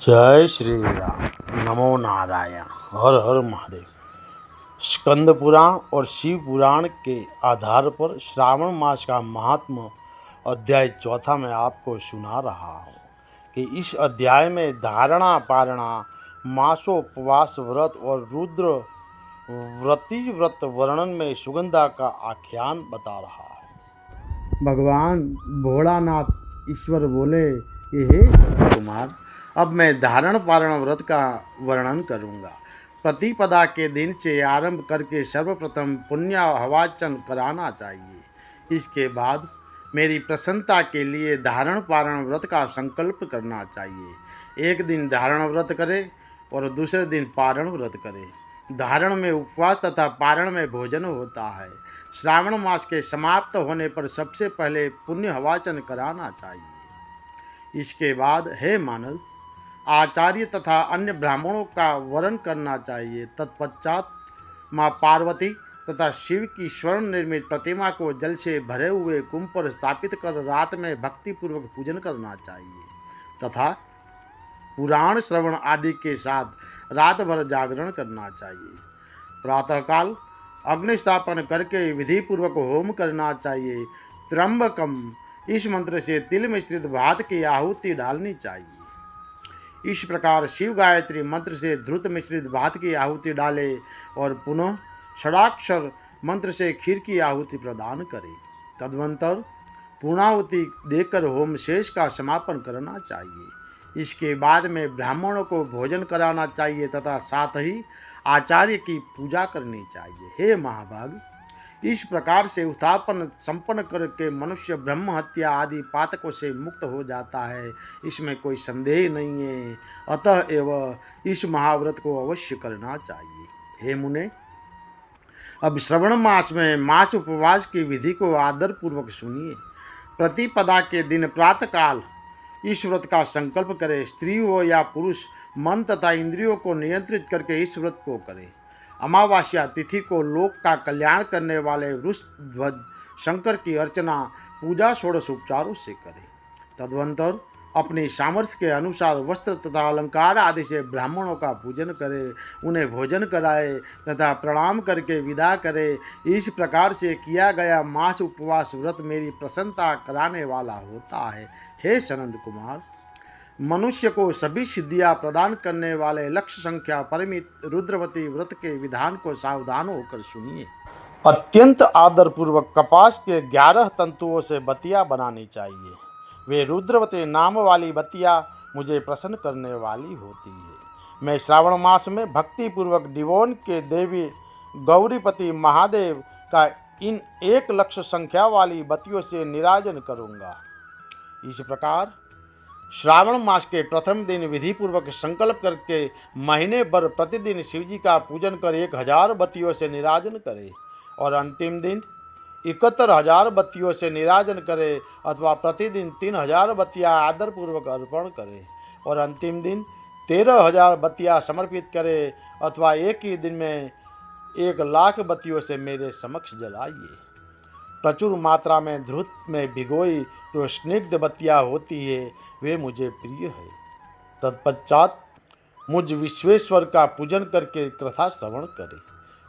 जय श्री राम। नमो नारायण। हर हर महादेव। स्कंद पुराण और शिव पुराण के आधार पर श्रावण मास का महात्म अध्याय चौथा में आपको सुना रहा हूँ कि इस अध्याय में धारणा पारणा मासोपवास व्रत और रुद्र व्रती व्रत वर्णन में सुगंधा का आख्यान बता रहा है। भगवान भोलानाथ ईश्वर बोले कि हे कुमार, अब मैं धारण पारण व्रत का वर्णन करूंगा। प्रतिपदा के दिन से आरंभ करके सर्वप्रथम पुण्य हवाचन कराना चाहिए। इसके बाद मेरी प्रसन्नता के लिए धारण पारण व्रत का संकल्प करना चाहिए। एक दिन धारण व्रत करे और दूसरे दिन पारण व्रत करे। धारण में उपवास तथा पारण में भोजन होता है। श्रावण मास के समाप्त होने पर सबसे पहले पुण्य हवाचन कराना चाहिए। इसके बाद हे मानव, आचार्य तथा अन्य ब्राह्मणों का वरण करना चाहिए। तत्पश्चात माँ पार्वती तथा शिव की स्वर्ण निर्मित प्रतिमा को जल से भरे हुए कुंभ पर स्थापित कर रात में भक्तिपूर्वक पूजन करना चाहिए तथा पुराण श्रवण आदि के साथ रात भर जागरण करना चाहिए। प्रातःकाल अग्निस्थापन करके विधि पूर्वक होम करना चाहिए। त्र्यंबकम इस मंत्र से तिल मिश्रित भात की आहुति डालनी चाहिए। इस प्रकार शिव गायत्री मंत्र से धृत मिश्रित भात की आहुति डाले और पुनः षडाक्षर मंत्र से खीर की आहुति प्रदान करे। तदनंतर पूर्णाहुति देकर होम शेष का समापन करना चाहिए। इसके बाद में ब्राह्मणों को भोजन कराना चाहिए तथा साथ ही आचार्य की पूजा करनी चाहिए। हे महाभाग, इस प्रकार से उत्थापन संपन्न करके मनुष्य ब्रह्म हत्या आदि पातकों से मुक्त हो जाता है, इसमें कोई संदेह नहीं है। अतः एवं इस महाव्रत को अवश्य करना चाहिए। हे मुने, अब श्रवण मास में मास उपवास की विधि को आदर पूर्वक सुनिए। प्रतिपदा के दिन प्रातःकाल इस व्रत का संकल्प करे। स्त्री हो या पुरुष मन तथा इंद्रियों को नियंत्रित करके इस व्रत को करे। अमावास्या तिथि को लोक का कल्याण करने वाले वृषध्वज शंकर की अर्चना पूजा षोडशोपचारों से करे। तदनंतर अपनी सामर्थ्य के अनुसार वस्त्र तथा अलंकार आदि से ब्राह्मणों का पूजन करे, उन्हें भोजन कराए तथा प्रणाम करके विदा करे। इस प्रकार से किया गया मास उपवास व्रत मेरी प्रसन्नता कराने वाला होता है। हे सनंद कुमार, मनुष्य को सभी सिद्धियां प्रदान करने वाले लक्ष्य संख्या परिमित रुद्रवती व्रत के विधान को सावधान होकर सुनिए। अत्यंत आदर पूर्वक कपास के 11 तंतुओं से बतिया बनानी चाहिए। वे रुद्रवती नाम वाली बतिया मुझे प्रसन्न करने वाली होती है। मैं श्रावण मास में भक्ति पूर्वक डिवोन के देवी गौरीपति महादेव का इन 1 लक्ष संख्या वाली बतियों से निराजन करूंगा। इस प्रकार श्रावण मास के प्रथम दिन विधि पूर्वक संकल्प करके महीने भर प्रतिदिन शिवजी का पूजन कर 1000 बत्तियों से निराजन करे और अंतिम दिन 71,000 बत्तियों से निराजन करे अथवा प्रतिदिन 3000 बत्तियाँ आदर पूर्वक अर्पण करे और अंतिम दिन 13,000 बत्तियाँ समर्पित करे अथवा एक ही दिन में 1,00,000 बत्तियों से मेरे समक्ष जलाइए। प्रचुर मात्रा में धूप में भिगोई जो स्निग्ध बत्तियाँ होती है वे मुझे प्रिय है। तत्पश्चात मुझ विश्वेश्वर का पूजन करके कथा श्रवण करे।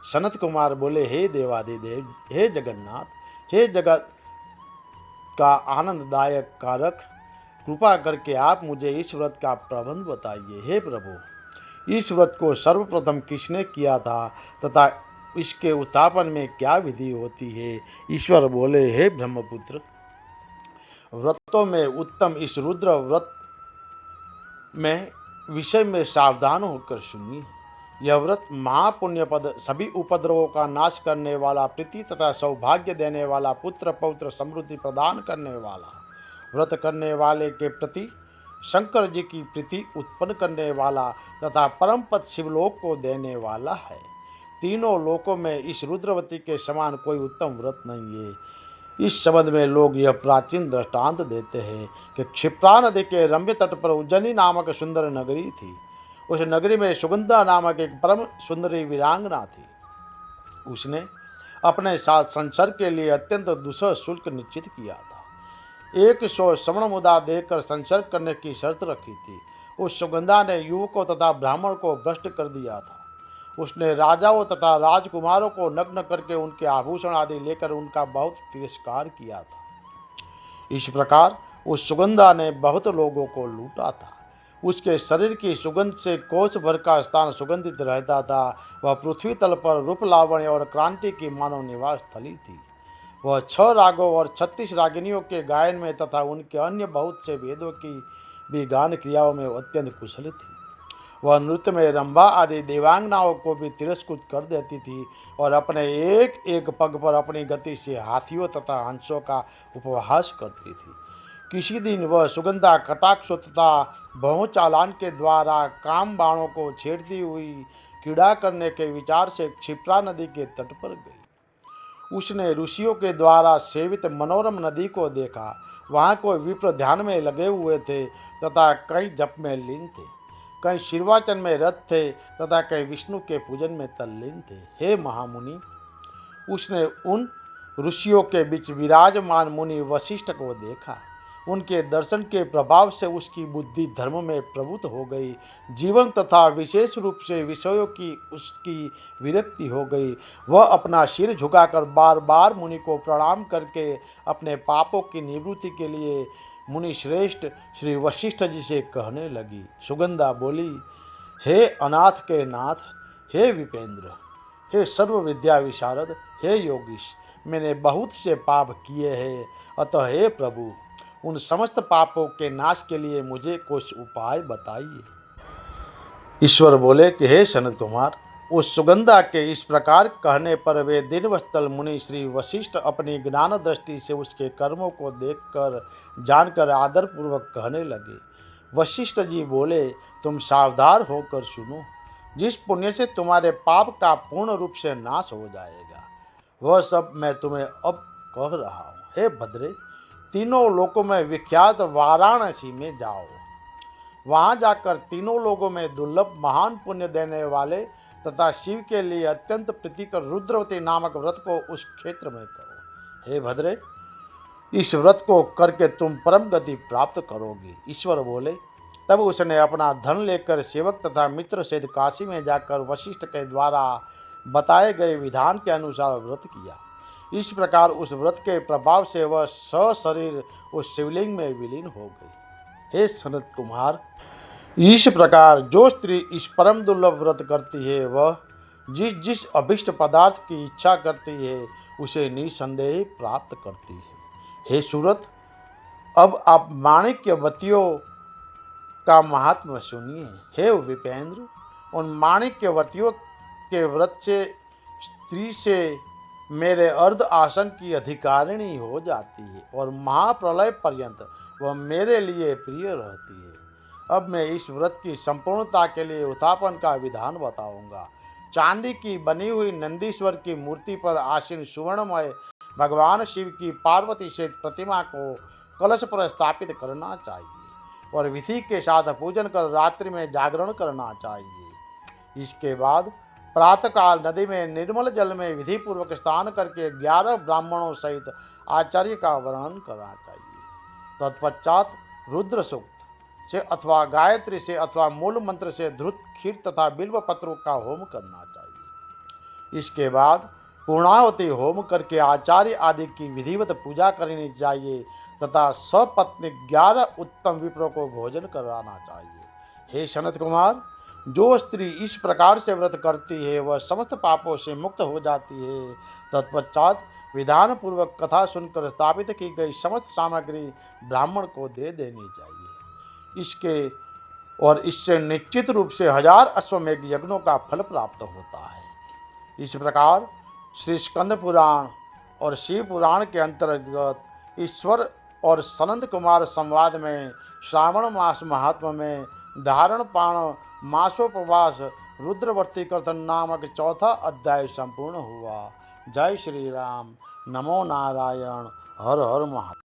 सनत कुमार बोले, हे देवादिदेव, हे जगन्नाथ, हे जगत का आनंददायक कारक, कृपा करके आप मुझे इस व्रत का प्रबंध बताइए। हे प्रभु, इस व्रत को सर्वप्रथम किसने किया था तथा इसके उत्थापन में क्या विधि होती है? ईश्वर बोले, हे ब्रह्मपुत्र, व्रतों में उत्तम इस रुद्र व्रत में विषय में सावधान होकर सुनिए। यह व्रत महापुण्य पद, सभी उपद्रवों का नाश करने वाला, प्रीति तथा सौभाग्य देने वाला, पुत्र पौत्र समृद्धि प्रदान करने वाला, व्रत करने वाले के प्रति शंकर जी की प्रीति उत्पन्न करने वाला तथा परम पद शिवलोक को देने वाला है। तीनों लोकों में इस रुद्रवती के समान कोई उत्तम व्रत नहीं है। इस संबंध में लोग यह प्राचीन दृष्टांत देते हैं कि क्षिप्रा नदी के रम्य तट पर उज्जैनी नामक सुंदर नगरी थी। उस नगरी में सुगंधा नामक एक परम सुंदरी वीरांगना थी। उसने अपने साथ संसर्ग के लिए अत्यंत दुसह शुल्क निश्चित किया था। 100 स्वर्ण मुद्रा देकर संसर्ग करने की शर्त रखी थी। उस सुगंधा ने युवकों तथा ब्राह्मण को भ्रष्ट कर दिया था। उसने राजाओं तथा राजकुमारों को नग्न करके उनके आभूषण आदि लेकर उनका बहुत तिरस्कार किया था। इस प्रकार उस सुगंधा ने बहुत लोगों को लूटा था। उसके शरीर की सुगंध से कोस भर का स्थान सुगंधित रहता था। वह पृथ्वी तल पर रूप लावण्य और क्रांति की मानव निवास स्थली थी। वह 6 रागों और 36 रागिनियों के गायन में तथा उनके अन्य बहुत से वेदों की भी गान क्रियाओं में अत्यंत कुशल थी। वह नृत्य में रंभा आदि देवांगनाओं को भी तिरस्कृत कर देती थी और अपने एक एक पग पर अपनी गति से हाथियों तथा हंसों का उपहास करती थी। किसी दिन वह सुगंधा कटाक्षों तथा बहु चालान के द्वारा काम बाणों को छेड़ती हुई क्रीड़ा करने के विचार से क्षिप्रा नदी के तट पर गई। उसने ऋषियों के द्वारा सेवित मनोरम नदी को देखा। वहाँ कोई विप्र ध्यान में लगे हुए थे तथा कई जप में लीन थे, कई शिरवाचन में रत थे तथा कई विष्णु के पूजन में तल्लीन थे। हे महामुनि, उसने उन ऋषियों के बीच विराजमान मुनि वशिष्ठ को देखा। उनके दर्शन के प्रभाव से उसकी बुद्धि धर्म में प्रवृत्त हो गई। जीवन तथा विशेष रूप से विषयों की उसकी विरक्ति हो गई। वह अपना सिर झुकाकर बार बार मुनि को प्रणाम करके अपने पापों की निवृत्ति के लिए मुनि श्रेष्ठ श्री वशिष्ठ जी से कहने लगी। सुगंधा बोली, हे अनाथ के नाथ, हे विपेंद्र, हे सर्व विद्या विशारद, हे योगीश, मैंने बहुत से पाप किए हैं। अतः हे प्रभु, उन समस्त पापों के नाश के लिए मुझे कुछ उपाय बताइए। ईश्वर बोले कि हे सनत कुमार, उस सुगंधा के इस प्रकार कहने पर वे दीनवत्सल मुनि श्री वशिष्ठ अपनी ज्ञान दृष्टि से उसके कर्मों को देखकर जानकर आदरपूर्वक कहने लगे। वशिष्ठ जी बोले, तुम सावधान होकर सुनो। जिस पुण्य से तुम्हारे पाप का पूर्ण रूप से नाश हो जाएगा, वह सब मैं तुम्हें अब कह रहा हूँ। हे भद्रे, तीनों लोकों में विख्यात वाराणसी में जाओ। वहाँ जाकर तीनों लोगों में दुर्लभ महान पुण्य देने वाले तथा शिव के लिए अत्यंत प्रीतिकर रुद्रवती नामक व्रत को उस क्षेत्र में करो। हे भद्रे, इस व्रत को करके तुम परम गति प्राप्त करोगे। ईश्वर बोले। तब उसने अपना धन लेकर सेवक तथा मित्र सहित काशी में जाकर वशिष्ठ के द्वारा बताए गए विधान के अनुसार व्रत किया। इस प्रकार उस व्रत के प्रभाव से वह सशरीर उस शिवलिंग में विलीन हो गई। हे सनत कुमार, इस प्रकार जो स्त्री इस परम दुर्लभ व्रत करती है, वह जिस जिस अभिष्ट पदार्थ की इच्छा करती है उसे निसंदेह प्राप्त करती है। हे सूरत, अब आप माणिक्यवतियों का महात्मा सुनिए। हे विपेंद्र, उन माणिक्यवतियों के व्रत से स्त्री से मेरे अर्ध आसन की अधिकारिणी हो जाती है और महाप्रलय पर्यंत वह मेरे लिए प्रिय रहती है। अब मैं इस व्रत की संपूर्णता के लिए उत्थापन का विधान बताऊंगा। चांदी की बनी हुई नंदीश्वर की मूर्ति पर आसीन सुवर्णमय भगवान शिव की पार्वती से प्रतिमा को कलश पर स्थापित करना चाहिए और विधि के साथ पूजन कर रात्रि में जागरण करना चाहिए। इसके बाद प्रातःकाल नदी में निर्मल जल में विधि पूर्वक स्नान करके 11 ब्राह्मणों सहित आचार्य का वर्णन करना चाहिए। तत्पश्चात रुद्र सूक्त से अथवा गायत्री से अथवा मूल मंत्र से धृत खीर तथा बिल्व पत्रों का होम करना चाहिए। इसके बाद पूर्णाहुति होम करके आचार्य आदि की विधिवत पूजा करनी चाहिए तथा सपत्नी 11 उत्तम विप्रों को भोजन कराना चाहिए। हे सनत कुमार, जो स्त्री इस प्रकार से व्रत करती है वह समस्त पापों से मुक्त हो जाती है। तत्पश्चात विधान पूर्वक कथा सुनकर स्थापित की गई समस्त सामग्री ब्राह्मण को दे देनी चाहिए। इससे निश्चित रूप से 1000 अश्वमेघ यज्ञों का फल प्राप्त होता है। इस प्रकार श्री स्कंद पुराण और शिव पुराण के अंतर्गत ईश्वर और सनंद कुमार संवाद में श्रावण मास महात्म में धारण पाण मासोपवास रुद्रवर्ती कीर्तन नामक चौथा अध्याय संपूर्ण हुआ। जय श्री राम। नमो नारायण। हर हर महादेव।